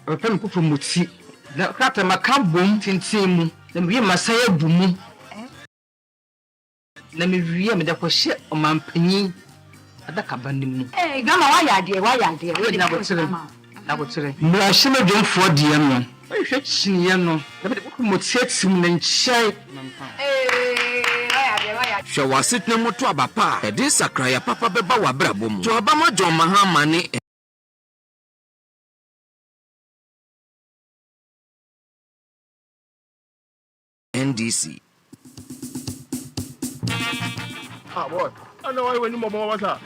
Open ko promote. Na krata maka bom tintin mu. Na me masaya bu mu. Na me wiye me da ko hye omampanyin adaka banim mu. Gama wa ya de. Na go tsire. Mra hye me dwomfo de no. Hwe chiniye no. Na me de ko promote atim na nchai. Hwe wasetna mu to abapa. E de sakraya papa beba wa brabo mu. To abama John Mahama ne NDC. Boy. I know why when you mama wata.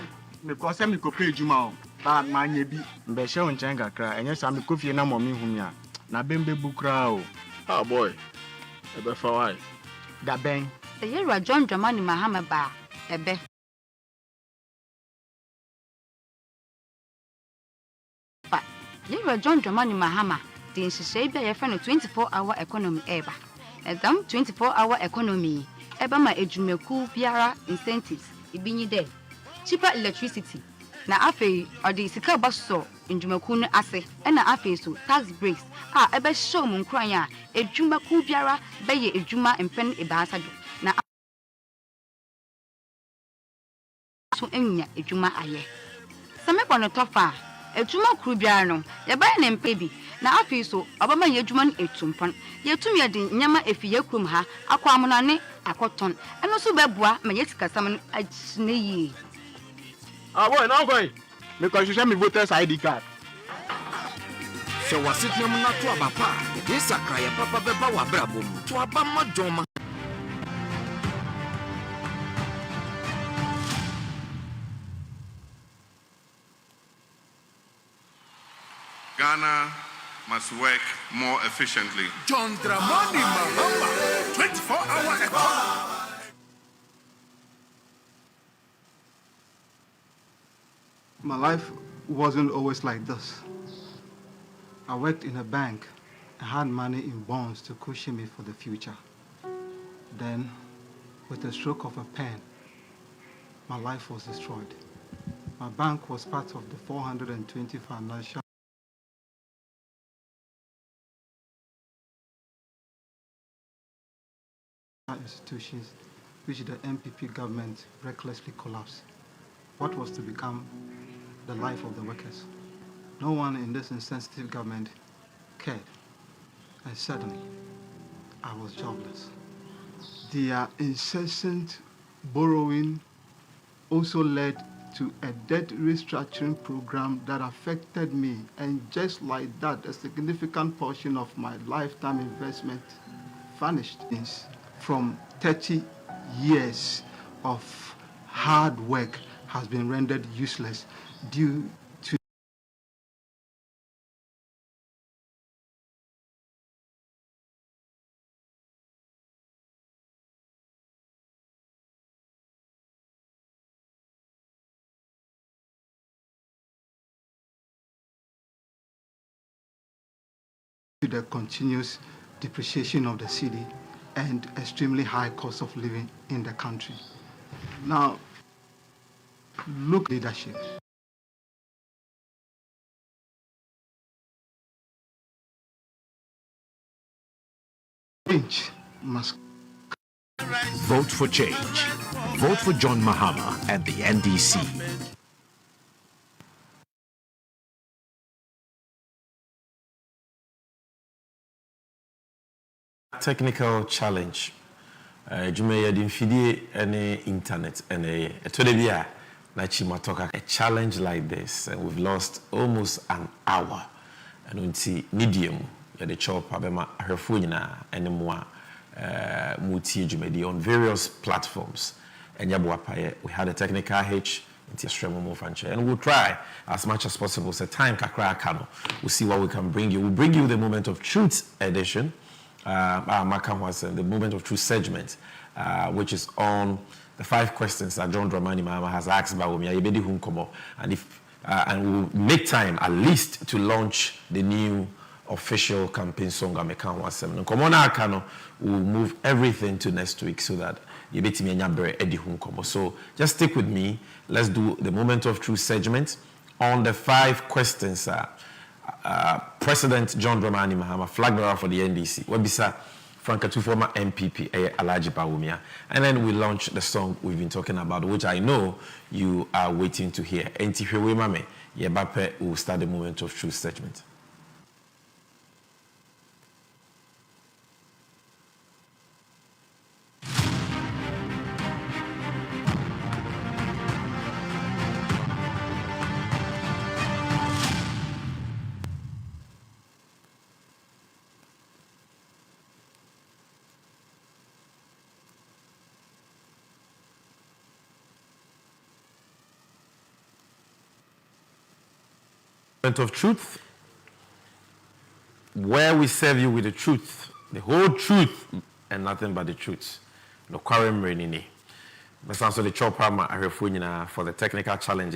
Because me ko pay juma o. Ba manye bi. Mbe hye won chen kakra. Enye sa me ko fie na mommy humi a. Na bembe bukra o. Boy. Ebe fa why? Da ben. Ye John Dramani Mahama ba ebe. Fa. Ye John Dramani Mahama din hyehyɛ bi a yɛfrɛ no 24-hour economy eba. Edam 24-hour economy eba ma edwumaku biara incentives ibinyi de cheaper electricity na afei odi sika baso edwumaku no ase na afei so tax breaks ebe show mu nkran a edwumaku biara beye edwuma mpen ebaasa do na so enya edwuma aye same bono tofa edwuma kru biara no yɛbɛyɛ ne mpa bi na afei so obama yɛ edwuma no etumpon yɛtum yɛ de nyama efi yɛ krum ha akɔ amonane akɔton ɛno so bɛboa ma yɛsikasam no agyine yi Boy, now going. Because you show me voters ID card. Hwe wasetna mu na to abapa. E de sakraya papa beba wa brabo mu. To abama John Mahama. Ghana must work more efficiently. John Dramani Mahama, 24-hour economy. My life wasn't always like this. I worked in a bank and had money in bonds to cushion me for the future. Then, with a stroke of a pen, my life was destroyed. My bank was part of the 420 financial institutions which the MPP government recklessly collapsed. What was to become the life of the workers? No one in this insensitive government cared. And suddenly, I was jobless. Their incessant borrowing also led to a debt restructuring program that affected me. And just like that, a significant portion of my lifetime investment vanished. From 30 years of hard work has been rendered useless due to the continuous depreciation of the city and extremely high cost of living in the country. Now, look at leadership. Change must. Vote for change. Vote for John Mahama and the NDC. Technical challenge. Jumaya Gyemfi any internet and a todebia a challenge like this, and we've lost almost an hour. And we see medium the chop abema herfuina and more multi jumedi on various platforms. And we had a technical hitch and we'll try as much as possible. So time kakra kano. We'll see what we can bring you. We'll bring you the Moment of Truth edition. Makam was the Moment of Truth segment, which is on the 5 questions that John Dramani Mahama has asked about me. And if and we'll make time at least to launch the new official campaign song. We'll move everything to next week so that so just stick with me. Let's do the Moment of Truth segment on the 5 questions. President John Dramani Mahama, flag bearer for the NDC. Wabisa Franca, former MPP, Alaji Bawumia. And then we launched the song we've been talking about, which I know you are waiting to hear. Entihewe Mame, Yebape will start the moment of truth statement. Of truth, where we serve you with the truth, the whole truth, and nothing but the truth. No quarrel renini. But also the chopper for the technical challenge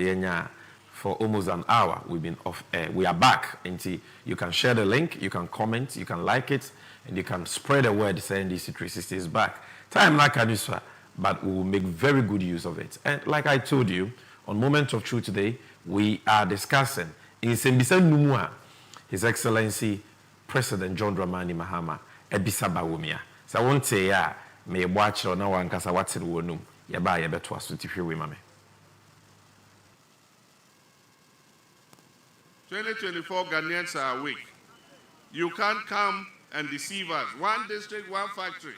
for almost an hour. We've been off air. We are back. And you can share the link, you can comment, you can like it, and you can spread the word saying this 360 is back. Time like Anuswa, but we will make very good use of it. And like I told you, on Moment of Truth today, we are discussing in Sembisa Numua, His Excellency President John Dramani Mahama, Ebisa Bawumia. So I won't say, may watch or now and Kasa what's it wonum. Yaba Yabetwa Sutifi Mame. 2024 Ghanaians are awake. You can't come and deceive us. One district, one factory.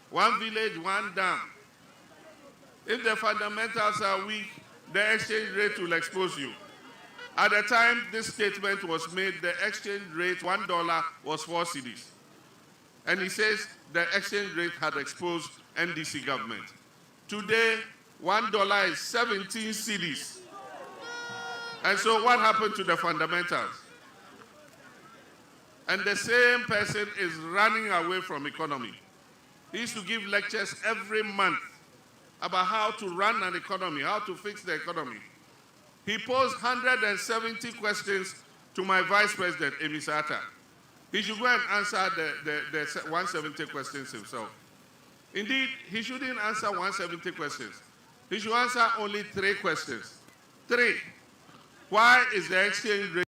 One village, one dam. If the fundamentals are weak, the exchange rate will expose you. At the time this statement was made, the exchange rate, $1 was 4 cedis. And he says the exchange rate had exposed NDC government. Today, $1 is 17 cedis. And so what happened to the fundamentals? And the same person is running away from economy. He used to give lectures every month about how to run an economy, how to fix the economy. He posed 170 questions to my Vice President, Emisata. He should go and answer the 170 questions himself. Indeed, he shouldn't answer 170 questions. He should answer only 3 questions. 3. Why is the exchange rate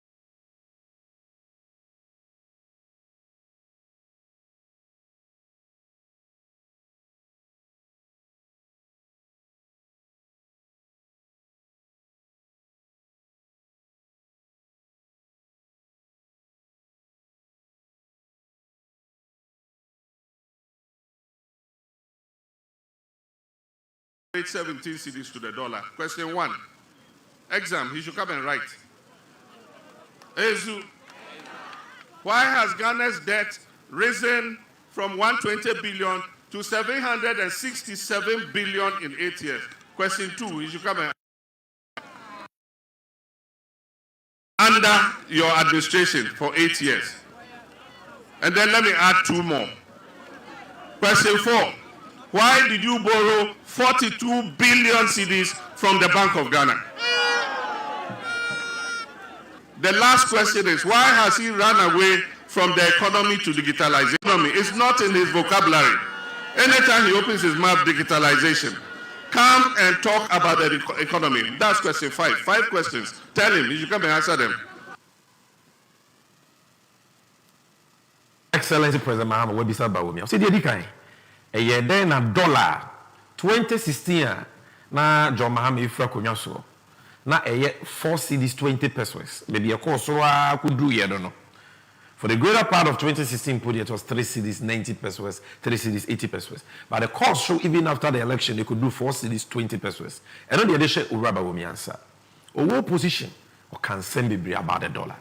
rate 17 cedis to the dollar? Question 1. Exam, he should come and write. Ezu, why has Ghana's debt risen from 120 billion to 767 billion in 8 years? Question 2, he should come and under your administration for 8 years. And then let me add 2 more. Question 4, why did you borrow 42 billion cedis from the Bank of Ghana? The last question is, why has he run away from the economy to digitalization? It's not in his vocabulary. Anytime he opens his mouth, digitalization. Come and talk about the economy. That's question 5. 5 questions. Tell him, you should come and answer them. Excellency President Mahama, what is about me? I said, a year then a dollar 2016 na John Mahama ifra konyaso na a year 4 cedis 20 pesos. Maybe a course so I could do here, don't know. For the greater part of 2016, it was 3 cedis 90 pesos, 3 cedis 80 pesos. But the course show even after the election, they could do 4 cedis 20 pesos. And on the other side, Uraba will answer. Or what position or can send be about the dollar?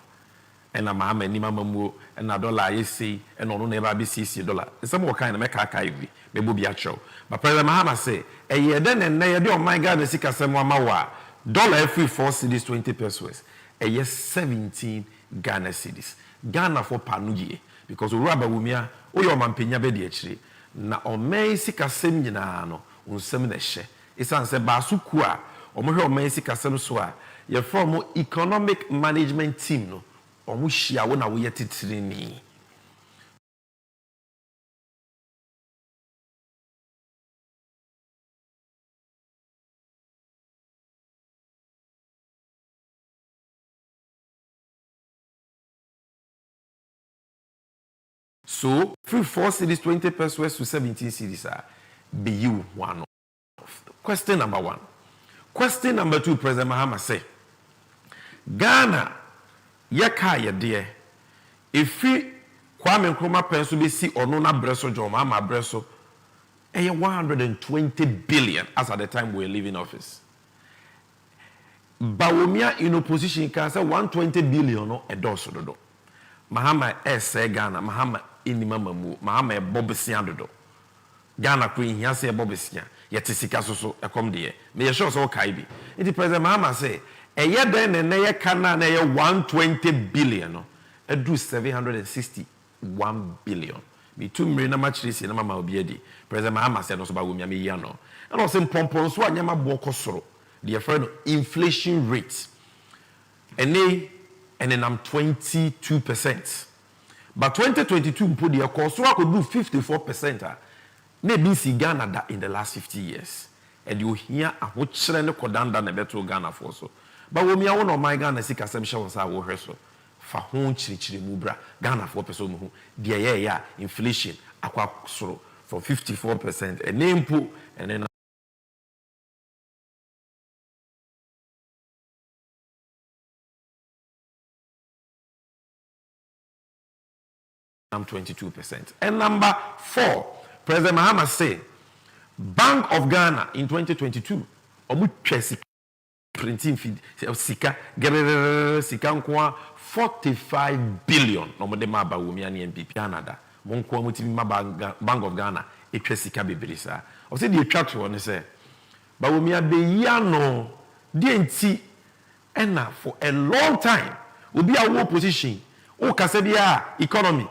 And a mama and Nimamu and a dollar I see and on never be $60. Some more kind of make a kaivi, maybe be a show. But President Mahama say, a year then and nay, oh my God, the Sika Samamawa, dollar every 4 cedis 20 pesos. A year 17 Ghana cedis. Ghana for Panuji, because Uraba Wumia, or your man Pena Bedi actually. Na o may Sika Seminano, Unseminashe. It's answer Basukua, or Moho May Sika Semswa, your former economic management team. No. Omushia wona wo yete tirini So, free 4 cities, 20 pesos to 17 cities are be you one of. Question number 1. Question number 2, President Mahama say, Ghana, yaka ye dear, if we Kwame Nkrumah penso be see or no na breso John Mahama breso, 120 billion as at the time we were leaving office. Bawumia in opposition can say 120 billion no edoso dodo. Mahama say Ghana, Mahama inima mamu, Mahama bobesia dodo. Ghana queen here say bobesia, yet sika so come there. Me sure so kai bi. It President Mahama say, ye den na ye kana na ye 120 billion no, edu 761 billion. Me 2 million na match this na mama obi edi. President Mahama say no so Bawumia me ya no. And also pompon so anyama boko soro. The friend inflation rate and then I'm 22%. But 2022 put the cost so I could do 54%. Maybe see Ghana that in the last 50 years. And you hear a which trend ko down na beto Ghana for so. But when me want my Ghana see kasem was our rehearsal. Fa hon chiri mubra Ghana 4% mu. The yeah inflation akwa soro for 54% and name put and then I'm 22%. And number 4, President Mahama say, Bank of Ghana in 2022, omu chesi printing feed sika nkwa 45 billion. No mo de ma Bawumia ni MPP Canada. Mo nkwa mo timi ma Bank of Ghana etwa sika bebresa. O say the attract one say Bawumia be ya no de nti ena for a long time obi a wo position. O kasebia economic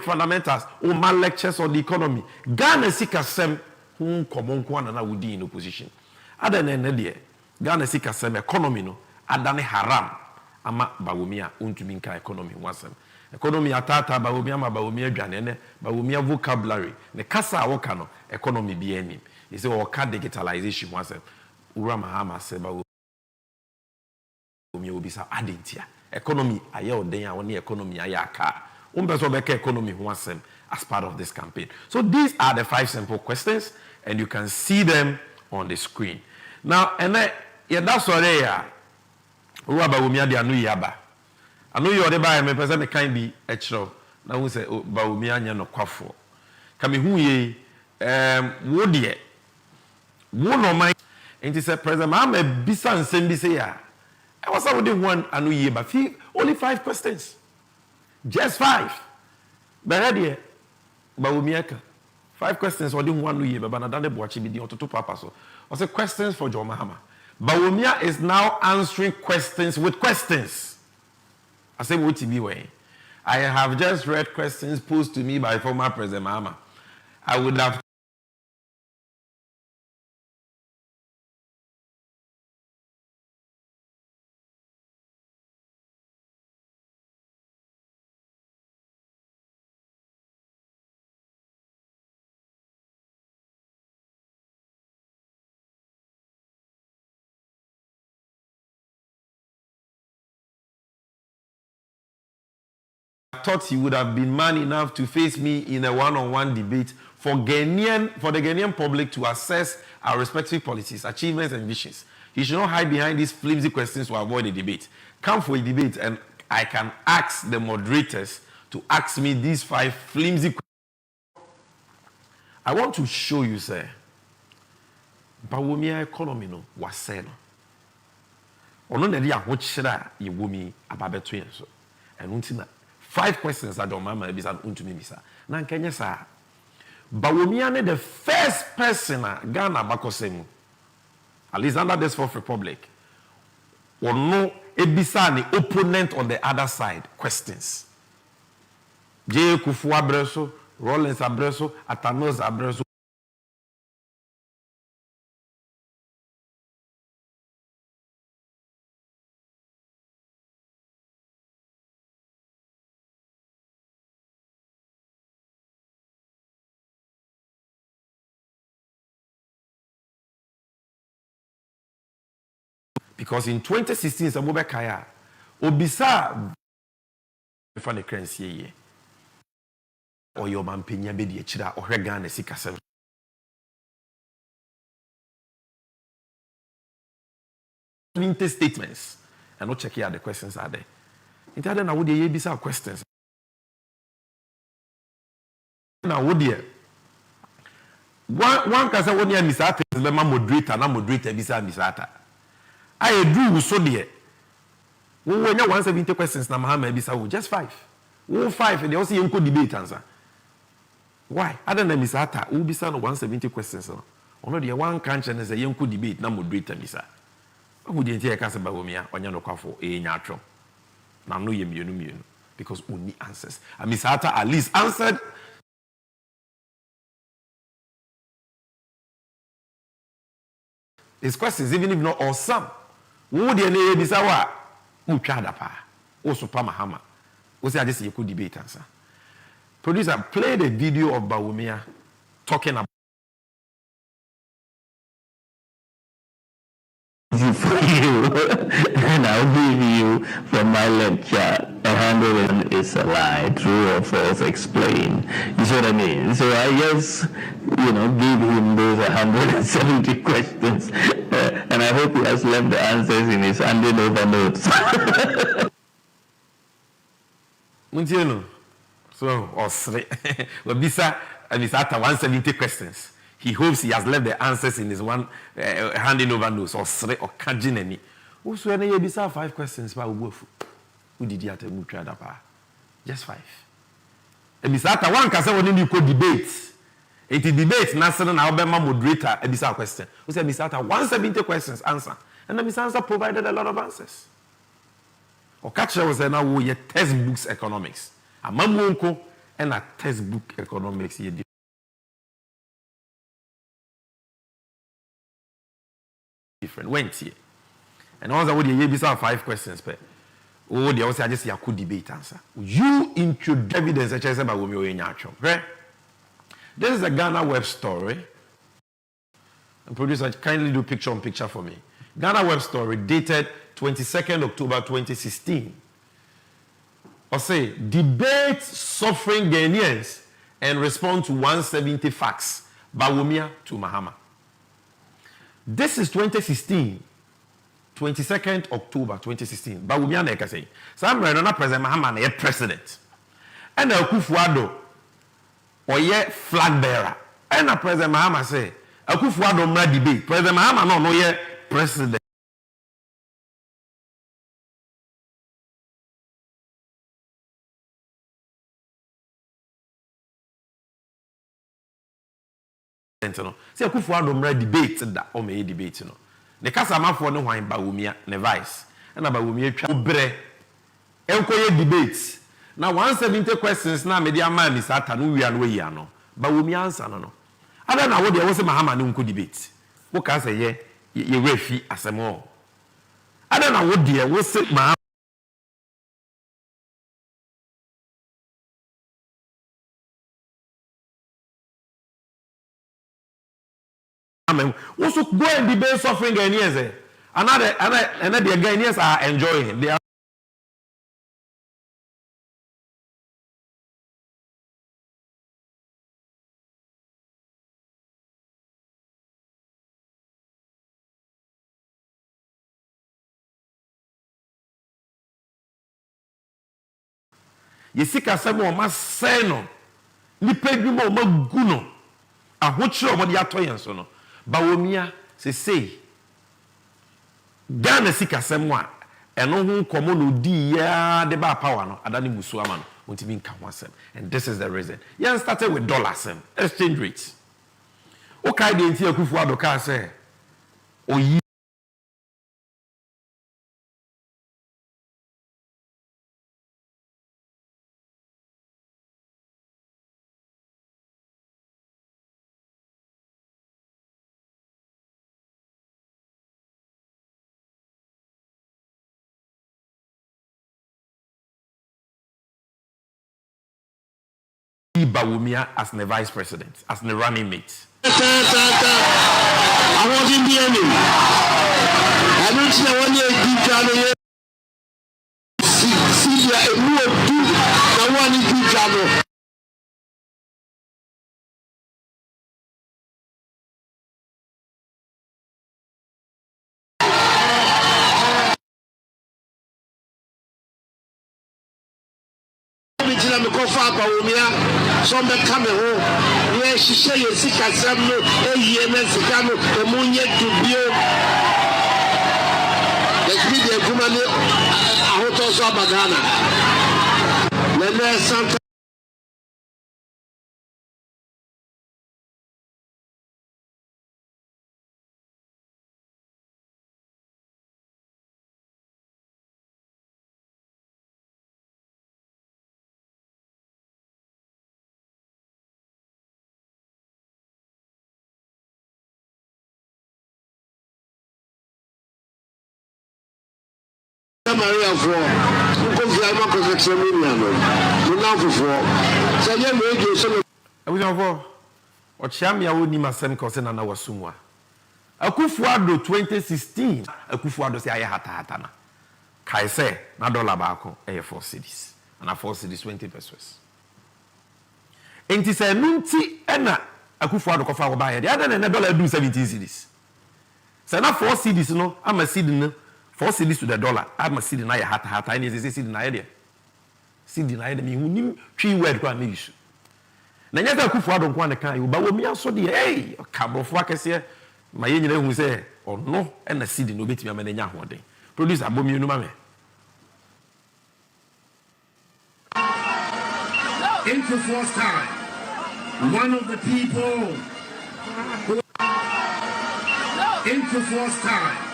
fundamentals. O man lectures on the economy. Ghana sikasem common kwana na wudi in opposition. Ada na de Ghana sikasem economy no adane haram ama Bawumia untumi nka economy wasem. Economy atata Bawumia ma Bawumia dwane Bawumia vocabulary ne kasa awoka no economy bi anim. Is o ka digitalization wasem. Ura Mahama se Bawumia obisa adentia. Economy aye oden ya woni economy aye aka umbeso beke economy ho asem as part of this campaign. So these are the 5 simple questions and you can see them on the screen. Now and that's what they are. Who aba Bawumia de anu yaba anu yo de ba me pese me kan bi e kiro na hu se Bawumia nya no kwafo ka me hu ye wo de wo no man enti se President Mahama bisa nsem bi se ya. I was already one anu ye but only 5 questions. Just 5. But ready Bawumia 5 questions or didn't one year but na dade boachi bi di ototo papa so. I say questions for John Mahama. Bawumia is now answering questions with questions. I say what be way. I have just read questions posed to me by former President Mahama. I would have thought he would have been man enough to face me in a one-on-one debate for the Ghanaian public to assess our respective policies, achievements, and visions. He should not hide behind these flimsy questions to avoid a debate. Come for a debate, and I can ask the moderators to ask me these 5 flimsy questions. I want to show you, sir. Bawumia economy no was said. Ono na dia ho kyerɛ ye womi ababeto yen so. And untina 5 questions that John Mahama bisa untumi bisa. Na nkenye sa. Bawumia ne the first person Ghana bakosemu. At least under this Fourth Republic. Ono ebisa the opponent on the other side questions. J. Kufu abreso, Rollins abreso, Atanos abreso. Because in 2016, Samobekaya, Obisa, the currency. or your man penya be the chira or Ghana sikasem. Statements and not check here the questions are there. In that then I would be some questions. Now would you one can say one year misata is the moderator and moderator bisa misata. I do so dear. When you 170 questions na Mahama bisa just 5. 5 and they also you could debate answer. Why? Other than misata, who bisa no 170 questions. Ono the one can't and say you could debate na moderator bisa. Who didn't hear Casa Bawomia or Yanokafo, a natural. Now, no, you because we need answers. And Miss Hatta at least answered. His questions, even if not all some. Who the name Bisawa? Who Chadapa? Also, Pamahama. Who said this you could debate answer? Producer, play the video of Bawomia talking about. For you, and I'll give you from my lecture 100 is a lie, true or false, explain. You see what I mean? So I guess, give him those 170 questions, and I hope he has left the answers in his handing over notes. Muntiano, so Bisa and his after 170 questions. He hopes he has left the answers in his one handing over notes or kajin any. Also, any bisa 5 questions by Wofu. Who did you have to move just 5. And bisa one can say when you could debate. It is debate, national Alabama moderator, a bisa question. Who said bisa 170 questions answer. And the bisa answer provided a lot of answers. Or catcher was now we textbooks economics. A mamunko and a textbook economics. Different went here. And also would you be 5 questions per. Oh, they also just could debate answer. You introduce evidence such as about okay? This is a Ghana web story. And producer, kindly do picture on picture for me. Ghana web story dated 22nd October 2016. Or say, debate suffering Ghanaians and respond to 170 facts. Bawumia to Mahama. This is 2016, 22nd October 2016. Bawumia neka say. Some Renona President Mahama na president. And Akufo-Addo or ye flag bearer. And President Mahama say, Akufo-Addo mra debate. President Mahama no ye president. See Akufo-Addo mra debate that o me debate no. Ne kasa amafo ne hwan Bawumia ne vice. Na Bawumia twa obre. Enkoye debate. Na 170 questions na me dia ma mi sata no wia no yi ano. Bawumia answer no. Ada na wo de wo se Mahama ne nko debate. Wo ka say ye refi asemo. Ada na wo de wo se Mahama also go and debate suffering Ghanaians. Another the Ghanaians are enjoying. They are Yesika semo o ma say no. Nipa dwuma o ma gu no. Ahochire o mo de atoyen so no. Bawumia say Ghana sika semwa eno hu komo no di ya de ba power no adani musu ama no ontimi nka ho asem, and this is the reason. Yan started with dollars exchange rates. Okay, the ntia Akufo-Addo ka say oyi Bawumia as the vice president, as the running mate. I want in the enemy. I don't know when you see, I want to do. I want to do. me tell me coffee about me. Some come home. Yes, she say you see Casamo, a year Mexicano, the moon yet to be. Let's be the woman. I want to saw Bagana. Let Santa. Maria for Kusi Alma protection million. You now for say you radio so we don't for or chamia would ni masem kosen na wasumwa. Akufuado 2016 Akufuado say hata na. Kai say na dollar baako e 4 cedis. And 4 cedis 20 pesos. Enti say nunti ena Akufuado kofa wo ba ye. The other na dollar do 17 cedis. Say na 4 cedis no ama cedi no 4 cedis to the dollar. I'm a cedi na ya hata. Any say cedi na ye. Cedi na ye me hunim twi word kwa me use. Na nyata Akufuado nko an kan ba wo mi aso de hey kabrofo akese ma ye nyina hu say ono na cedi no betimi amana nya hoden. Producer abomi no ma me. into force time. One of the people who into force time.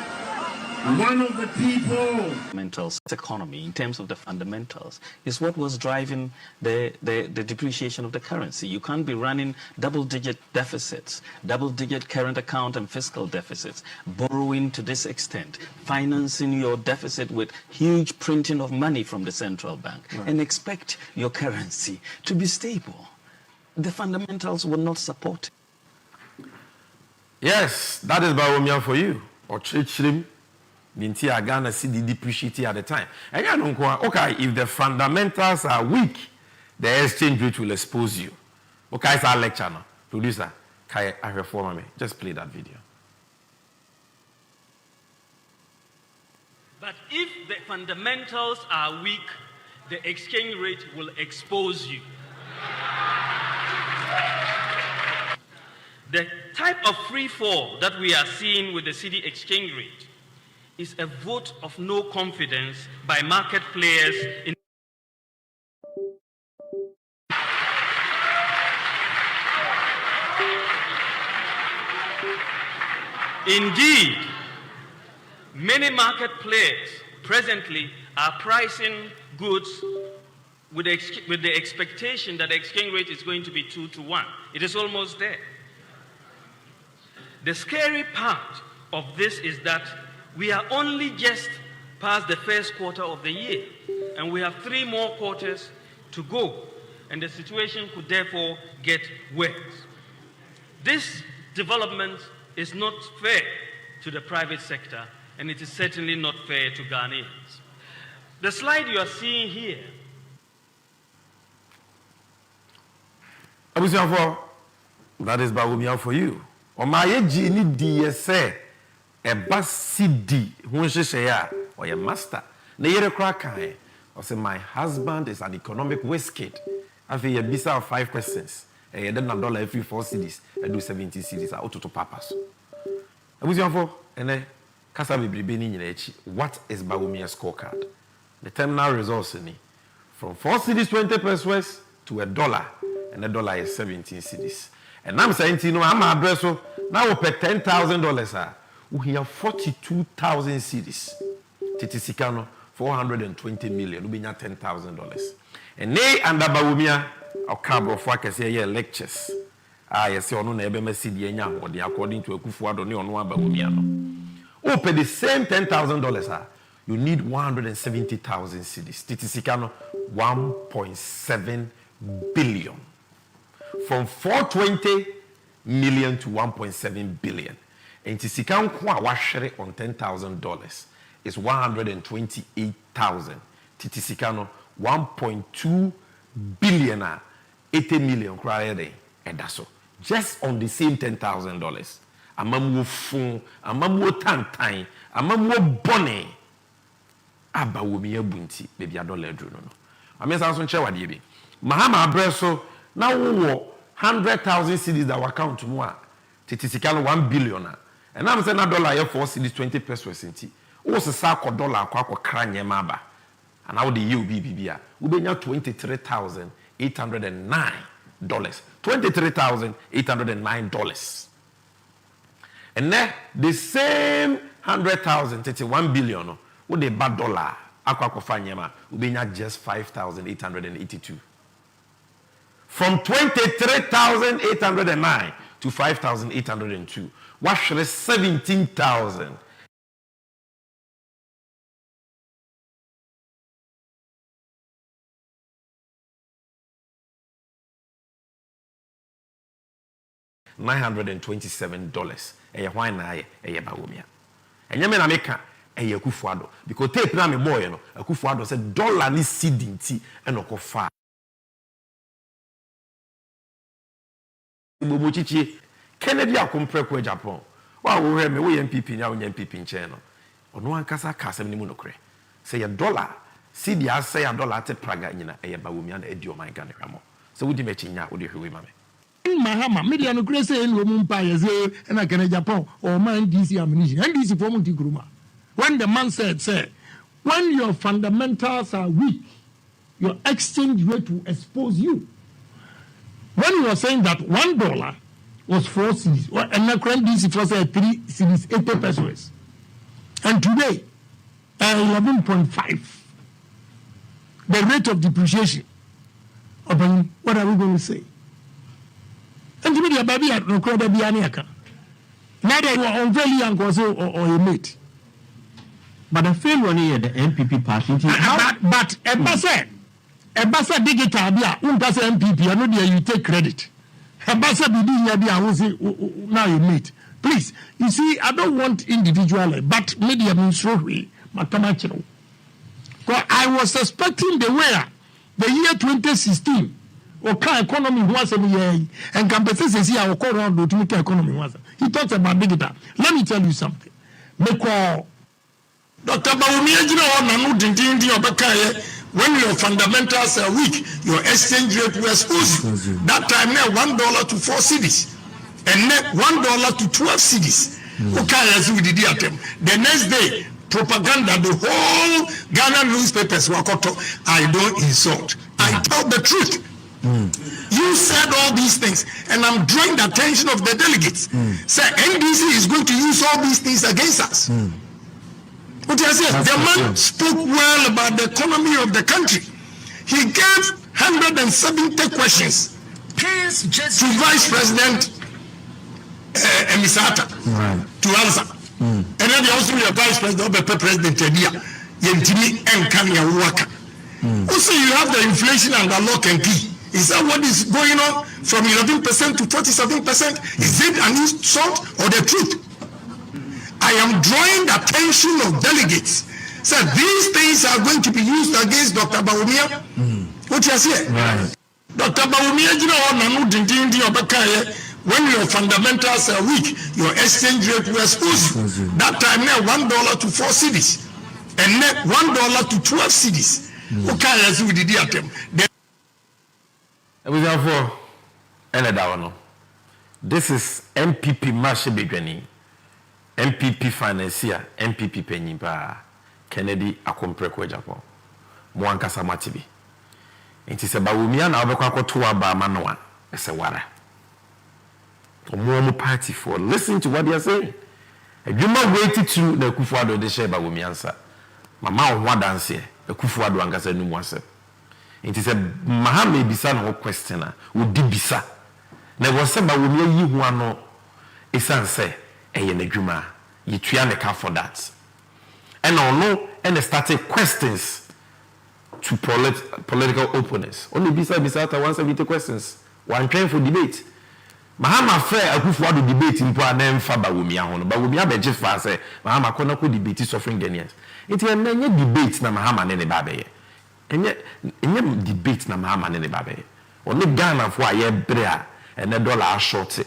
One of the people fundamentals economy in terms of the fundamentals is what was driving the depreciation of the currency. You can't be running double-digit deficits, double-digit current account and fiscal deficits, borrowing to this extent, financing your deficit with huge printing of money from the central bank, and expect your currency to be stable. The fundamentals will not support it. Yes, that is Bawumia for you. Or Chichrim. Binti Ghana see the depreciating at the time. And you don't okay, if the fundamentals are weak, the exchange rate will expose you. Okay, it's our lecture now. Producer, Kai, I reform me. Just play that video. But if the fundamentals are weak, the exchange rate will expose you. The type of free fall that we are seeing with the cedi exchange rate is a vote of no confidence by market players in Indeed, many market players presently are pricing goods with the expectation that the exchange rate is going to be 2 to 1. It is almost there. The scary part of this is that we are only just past the first quarter of the year, and we have 3 more quarters to go, and the situation could therefore get worse. This development is not fair to the private sector, and it is certainly not fair to Ghanaians. The slide you are seeing here. That is Bawumia for you. Omaye jini DSA. Eba CD, who share or your master. Na yere cracker. Or say my husband is an economic waste kid. After a visa of 5 questions, a $1 every 4 cedis, I do 70 cedis out to papas. I was young for and Casa Bibini. What is Bawumia's scorecard? The terminal results in from 4 cedis 20 pesos to $1, and $1 is 17 cedis. And I'm saying, you know, I'm address now we pay $10,000. We have 42,000 cedis. Titisikano, 420 million. We have $10,000. And they under Bawumia, our carbon focus here lectures. Yes, you know, never me CD according to a Kufuado ni onwa Bawumia no. Oh, pay the same $10,000. You need 170,000 cedis. Titisikano, 1.7 billion. From 420 million to 1.7 billion. And Tisikan kwa washere on $10,000 is 128,000. Titisikano 1.2 billion 80 million kraya and that's all. Just on the same $10,000. Amamu fun, amamu tantan, amamu bonne. Aba wo mi bunti baby $1 no. amesa so nche wade bi mahama abreso na wo 100,000 cedis that account mu a tete sika no 1 billion a and am say na dollar ye 4 cedis 20 pesos enti wo se sa akọ dollar akọ kra nyema aba and how the you bibia we benya $23,809 $23,809 and then the same 100,000 1 billion no wo the bad dollar akọ fa nyema we benya just 5,882 from 23,809 to 5,802 what should 17,000 $927 eye hwan na eye bawomia enye me na meka eye Akufuado because tape na me boy no Akufuado say dollar ni cedi nti enokofa Bobo chichi Kennedy akompreko Japan wa wo hwe me wo MPP nya wo MPP nche no ono ankasa ka asem ni mu nokre say ya dollar cedi ase ya dollar te praga nyina eye bawomia na edi o man Ghana hwamo so wodi mechi nya wodi hwe mame Mahama media no grace en wo mumpa yeze na Ghana Japan or man DC ammunition and DC for munti kuruma when the man said say when your fundamentals are weak your exchange rate will expose you when you were saying that $1 was 4 cedis and the current DC for say 3 cedis 80 pesos and today 11.5 the rate of depreciation what are we going to say? And you mean baby at no crowd be aniaka. Neither you are unfairly or a mate. But the failure near the MPP party. But a bassa digital bia, untasa MPP, I know you take credit. A bassa be now you mate. Please, you see, I don't want individual, but media means way, mathematical. I was expecting the year 2016. Oka economy was a year and campus see our core around to make economy was. He talks about digital. Let me tell you something. Dr. Bawumia, you know, when your fundamentals are weak, your exchange rate will expose you. That time now $1 to 4 cedis and net $1 to 12 cedis. The next day, propaganda, the whole Ghana newspapers were caught. I don't insult. I tell the truth. You said all these things, and I'm drawing the attention of the delegates. Say NDC is going to use all these things against us. What I said, the man spoke well about the economy of the country. He gave 170 questions to Vice President Emisata to answer. And then also the Vice President of the President Edia Yentimi and Kanya Waka. Also, you have the inflation and the lock and key. Is that what is going on from 11% to 47%? Is it an insult or the truth? I am drawing the attention of delegates. So these things are going to be used against Dr. Bawumia. What you say? Dr. Bawumia, you know, when your fundamentals are weak, your exchange rate will expose you. That time now $1 to 4 cedis and net $1 to 12 cedis. What can I do with the attempt? This is MPP Marshall Bedwani, MPP financier, MPP Penyiba, Kennedy Akompreko Japan, Mwankasa Matibi. It is about Bawumia na obekwa to ba manoa esewara. Omo party for listen to what they are saying. Edwuma waited to the Akufuado de share Bawumia answer. Mama ohwa dance Akufuado angasa numu asem. It is a Mahame bisa no questioner, would bisa. Na was said Bawumia yi hu ano esan say eye na dwuma yi tua ne ka for that. And no and started questions to political opponents. Only bisa after 170 questions. One train for debate. Mahama fair Akufuado debate in po na mfa Bawumia ho no. Bawumia be jefa say Mahama kona ko debate suffering Ghanaians. It is na debate na Mahama ne ba be. Enye debate na Mahama ne ba be. Oni Ghana fo aye bre a ene dollar short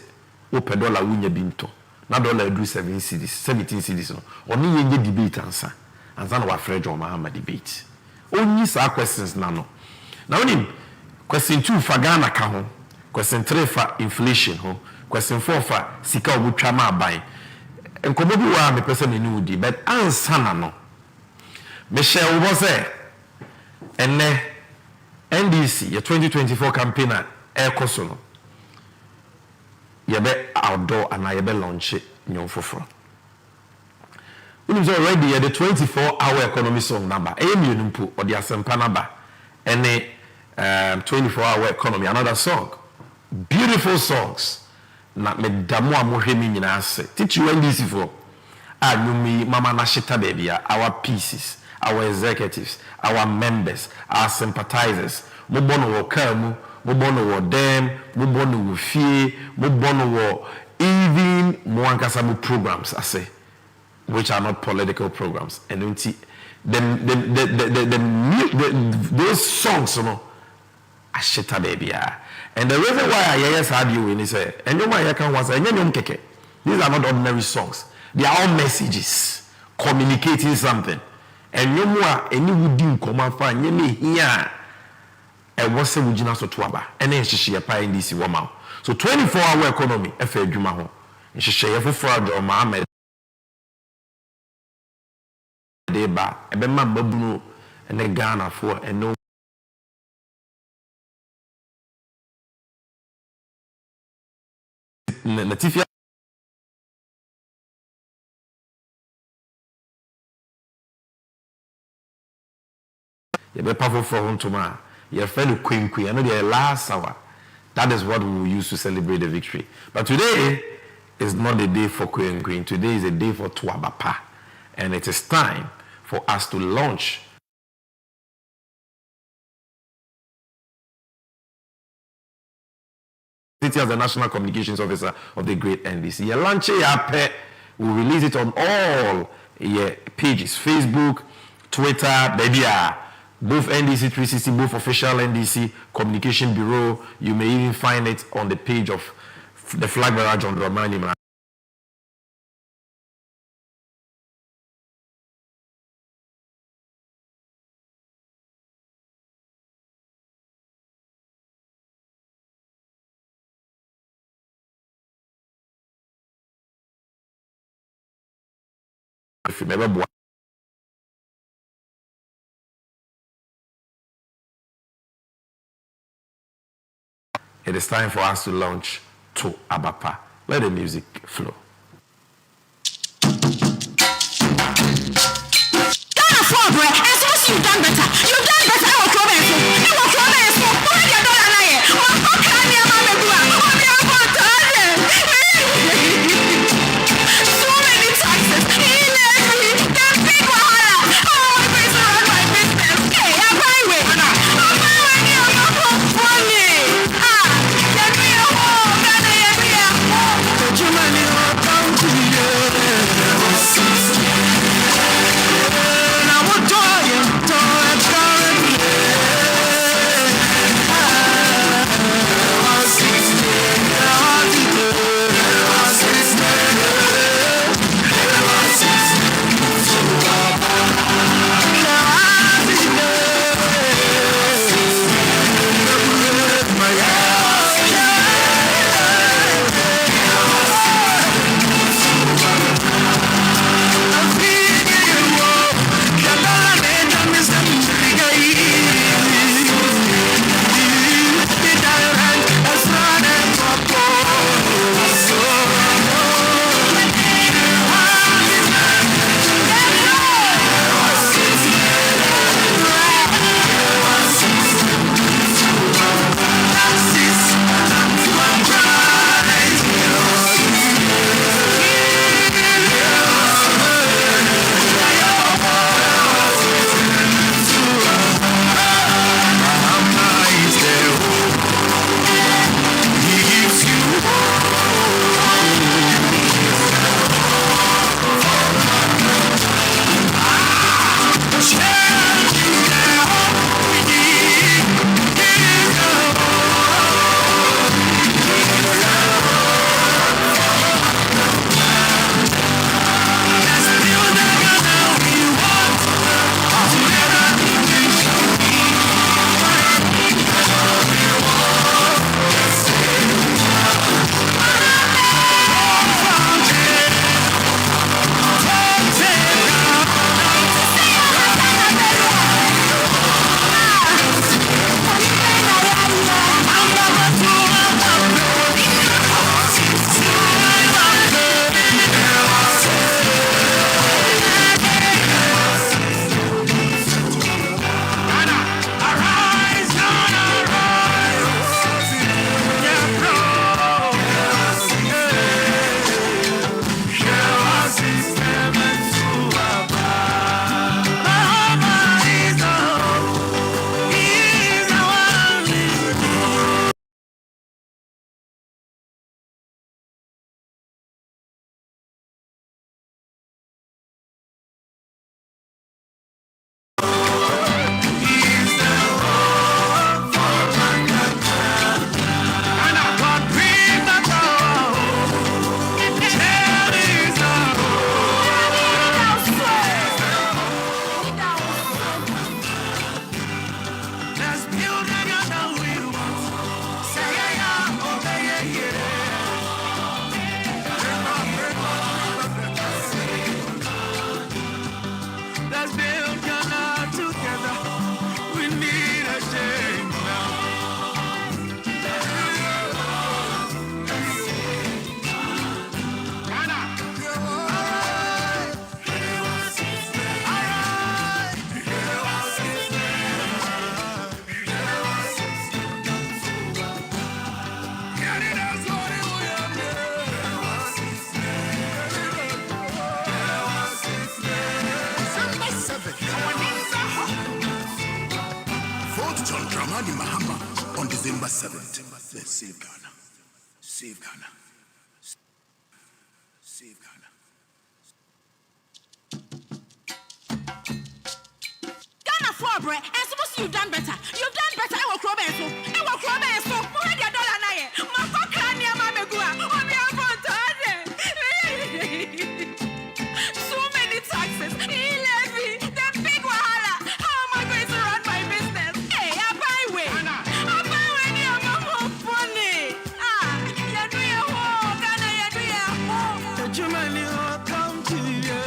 o pe dollar wunya binto. Na dollar do 17 cedis no. Oni yenye debate ansa na wa Fred John Mahama debate. Only sa questions na no. Now, question 2 for Ghana ka ho. Question 3 for inflation ho. Question 4 for sika obutwa ma aban. Enkomo bi wa me pese me ni udi, but answer na no. Me share wo say enne NDC your 2024 campaign e koso no. Ye be outdoor and ye be launch nyom foforo. Unim already the 24-hour economy song number. Mpo or the asempa number. Any 24-hour economy, another song. Beautiful songs. Na me damu amohemi nyina ase. Teach you NDC for. Numi mama nashita baby, our pieces, our executives, our members, our sympathizers. Mo bono wo kamu, mo bono wo dem, mo bono wo fie, mo bono wo even mo ankasa mo programs ase, which are not political programs. And those songs, you know, ashita baby. And the reason why I yes had you in is and you might can was keke. These are not ordinary songs. They are all messages communicating something. And you more any would do come find you me here. And what's the wujina so tuaba? And then she apply in this woman. So 24-hour economy, F.A. Jumaho. And she share for fraud or Mohammed. Deba, a bema babu, and then Ghana for and no. Latifia. You be powerful for home tomorrow. Your fellow queen, I know the last hour. That is what we will use to celebrate the victory. But today is not a day for queen. Today is a day for Tuabapa. And it is time for us to launch as the National Communications Officer of the great NDC. Your launch will release it on all your pages, Facebook, Twitter, baby. Both NDC 360, both official NDC Communication Bureau. You may even find it on the page of the flag bearer John Dramani. If you remember, it is time for us to launch to Abapa. Let the music flow. You've done better. You've done better. I was promised. I was promised. Why you don't lie? What can you mama do? So many taxes. The big wahala. Oh, my face around my business. Hey, I'm my way. I'm my way. I'm not funny. Let me home. Let me home. Put your money on down to the now what do you? Dramani Mahama on December 7th. Let's save Ghana. Save Ghana. Save Ghana. Ghana for bread, and suppose you've done better. You've done better. I will crop and so. I will crop and so. $100 na my cock near my megua. On the so many taxes. Levy, the big wahala. How am I going to run my business? Hey, I buy way. I buy way near my home funny. You do your home, Ghana, you do your home. The Germany will come to you.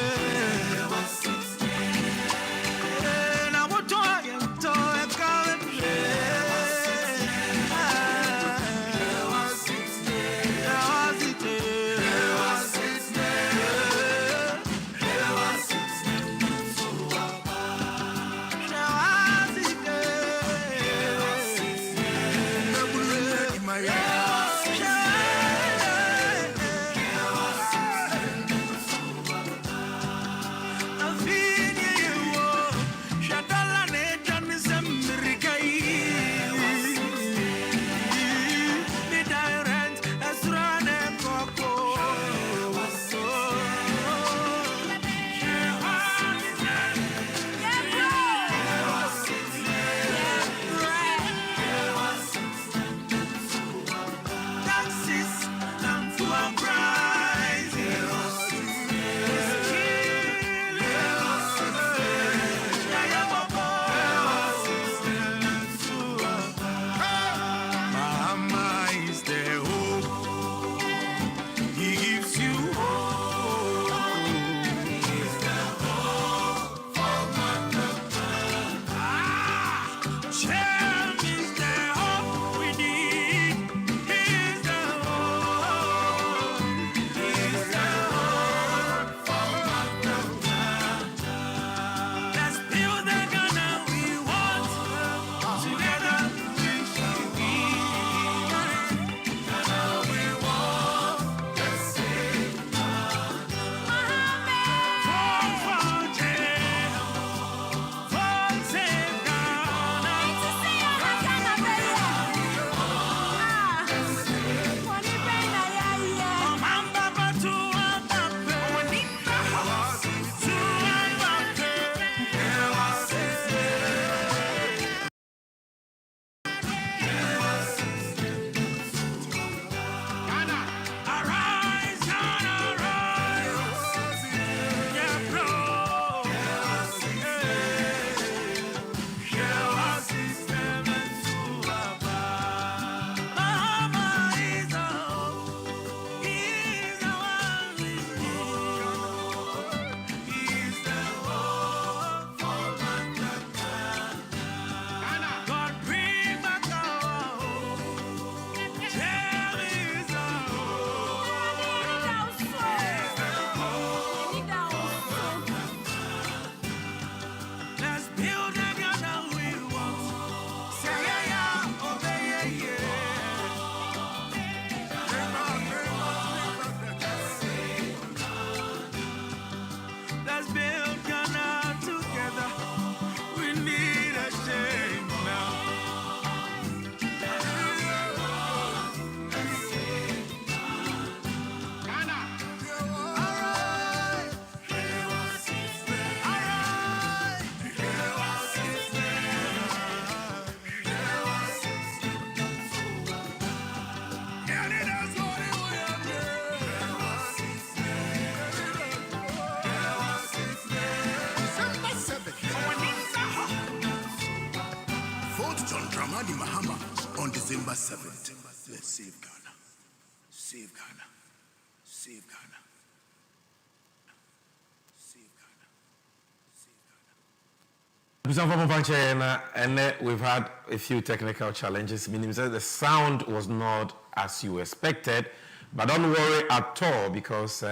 And I will talk and talk and call it. Dramani Mahama on December 7th. Let's save Ghana. Save Ghana. Save Ghana. And we've had a few technical challenges, meaning that the sound was not as you expected, but don't worry at all, because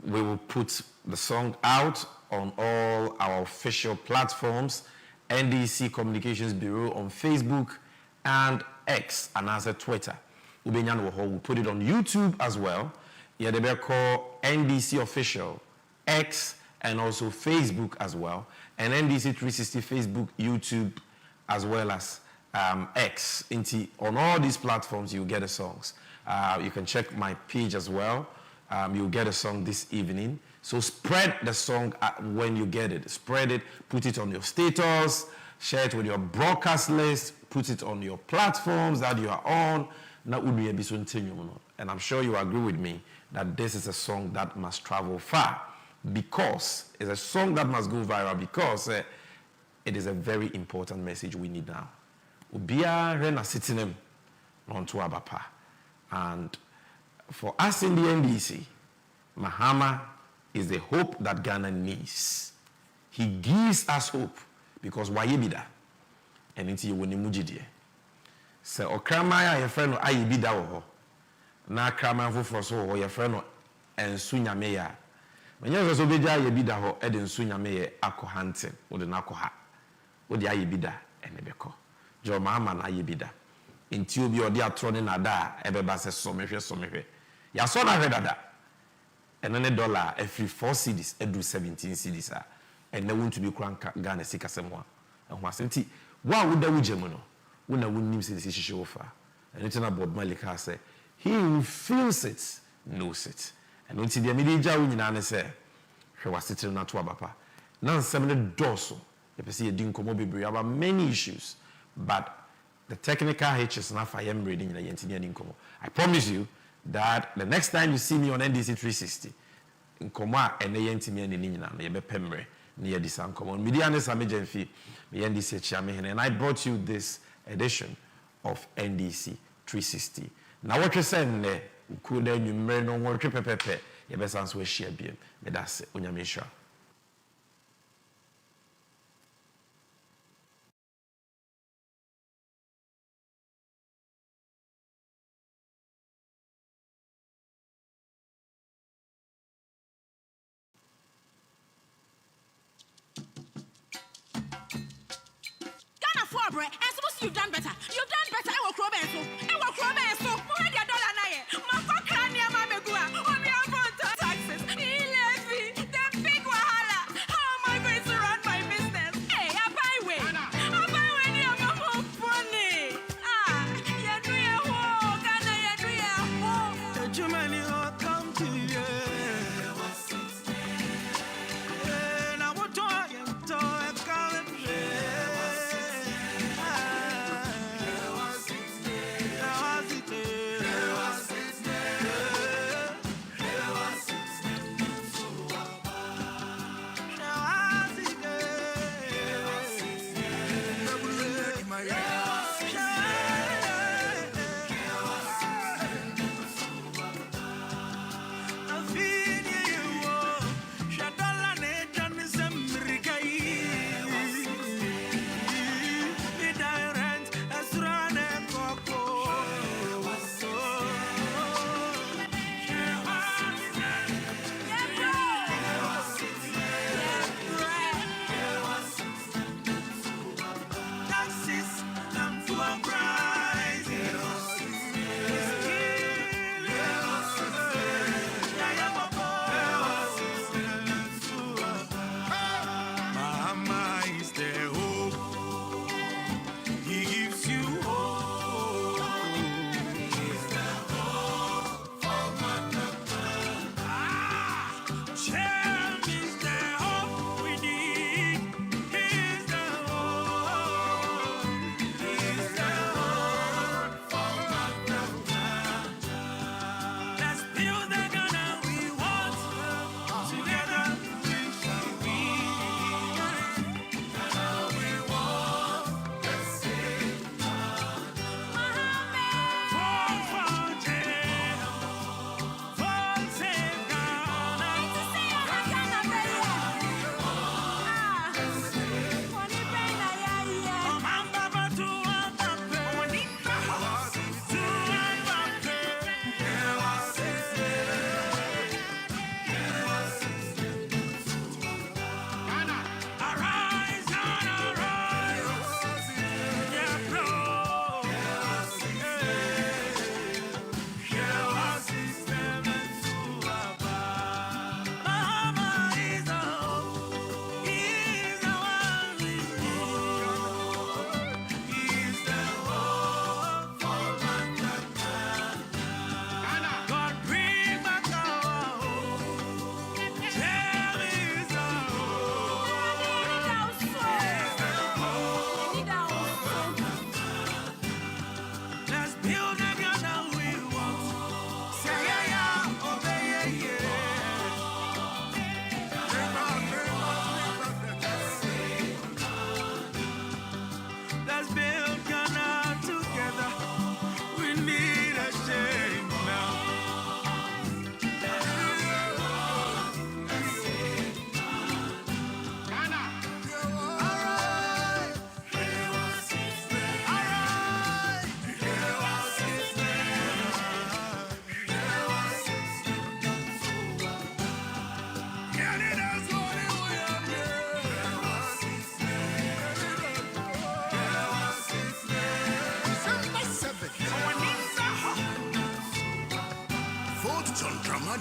we will put the song out on all our official platforms, NDC Communications Bureau on Facebook and X, and as a Twitter. We'll put it on YouTube as well. Yeah, they will call NDC Official, X, and also Facebook as well, and NDC 360 Facebook, YouTube, as well as X. On all these platforms, you get the songs. You can check my page as well. You'll get a song this evening. So spread the song when you get it. Spread it, put it on your status, share it with your broadcast list, put it on your platforms that you are on. And I'm sure you agree with me that this is a song that must travel far, because it's a song that must go viral, because it is a very important message we need now. And for us in the NDC, Mahama is the hope that Ghana needs. He gives us hope because wayebida and into you woni mujidie. Se okramaya ye friend no ayebida wo ho. Na kraman foforo so ho ye friend no ensu nyame ya. Menye so beja ayebida ho e de ensu nyame ye akọ hunting, wo de na akọ ha. Wo de ayebida ene beko. Jo Mahama na ayebida. Inti obi odi atro ne nada ebeba se somehwe. Ya so na dada. And then $1 every 4 cedis, every 17 cedis, and they want to be crank Ghana sika semwa. And was senti, why would they Gemono? When I wouldn't name this issue offer. And it's about Malika say, he who feels it knows it. And until the media win say, she was sitting at Wabapa. Now, 7 doors, you see a dinko mobile about many issues, but the technical hitch is not I am reading the Yentinia Dinkomo. I promise you that the next time you see me on NDC 360, in Koma and the Yentimi and the Nina, the Pembre, near the San Common, Midian Sammy Gyemfi, the NDC Chairman, and I brought you this edition of NDC 360. Now, what you're saying there, could then you may no more pepe, your best answer was share beam, but that's Unyamisha. And suppose you've done better. You've done better. I will cry so. Where your dollar na? My fuck crania mamegua. On your front taxes. Levy. The big wahala. How am I going to run my business? Hey, I buy way. You're more funny. You do your work. Ghana, you do your work. The Germany will come to you. And I want to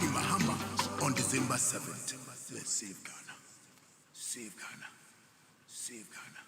Johnny Mahama on December 7th. Let's save Ghana. Save Ghana. Save Ghana.